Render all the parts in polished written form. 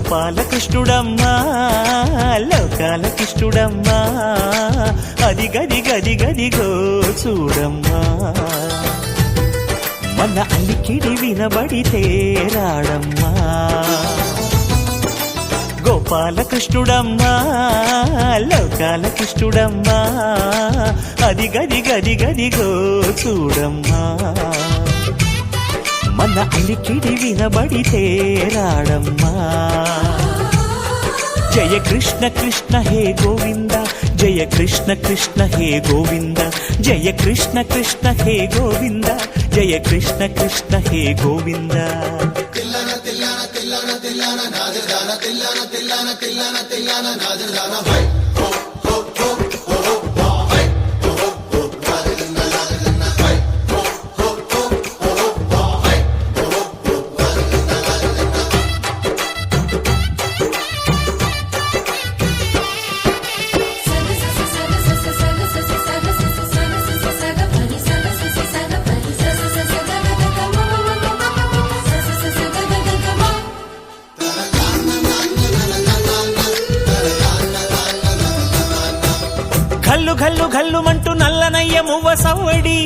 గోపాలకృష్ణుడమ్మా లోకాలకిష్టుడమ్మా అది గది గది గదిగో చూడమ్మా మన అలికిడి వినబడితే రాడమ్మా గోపాలకృష్ణుడమ్మా లోకాలకిష్టుడమ్మా అది గది గది గదిగో చూడమ్మా మన అలికిడి వినబడితే రాడమ్మా జయ కృష్ణ కృష్ణ హే గోవింద జయ కృష్ణ కృష్ణ హే గోవింద జయ కృష్ణ కృష్ణ హే గోవింద జయ కృష్ణ కృష్ణ హే గోవింద ఘల్లు ఘల్లు ఘల్లుమంటూ నల్లనయ్య మువ్వ సవ్వడి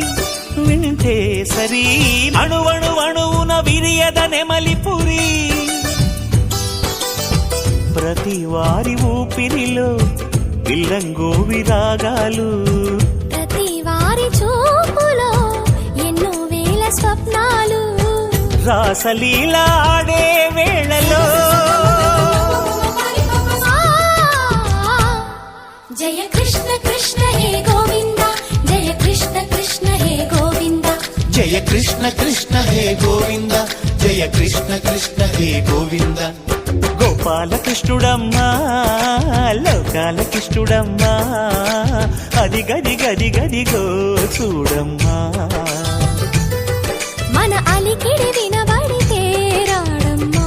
వింటే సరి అణువణు అణువున విరియద నెమలిపురి ప్రతి వారి ఊపిరిలో పిల్లంగో విరాగాలు ప్రతి వారి చూపులో ఎన్నో వేల స్వప్నాలు రాసలీల ఆడే వేళలో జయ కృష్ణ కృష్ణ హే గోవింద జయ కృష్ణ కృష్ణ హే గోవింద జయ కృష్ణ కృష్ణ హే గోవింద జయ కృష్ణ కృష్ణ హే గోవింద గోపాలకృష్ణుడమ్మా లోకాలకిష్టుడమ్మా అది గది గది గదిగో చూడమ్మా మన అలికిడి వినబడితే రాడమ్మా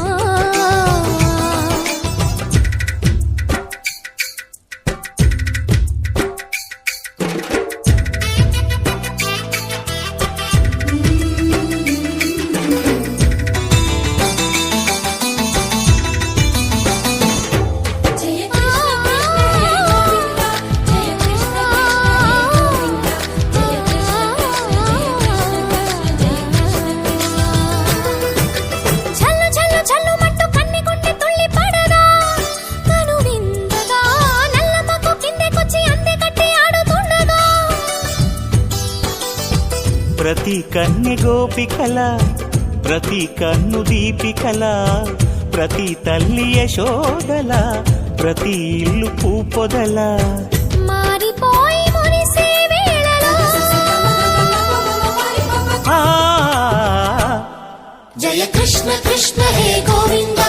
ప్రతి కన్నె గోపికల ప్రతి కన్ను దీపికల ప్రతి తల్లి యశోదల ప్రతి ఇల్లు పూపొదల మారిపోయి మురిసే వేళలో ఆ జయ కృష్ణ కృష్ణ హే గోవింద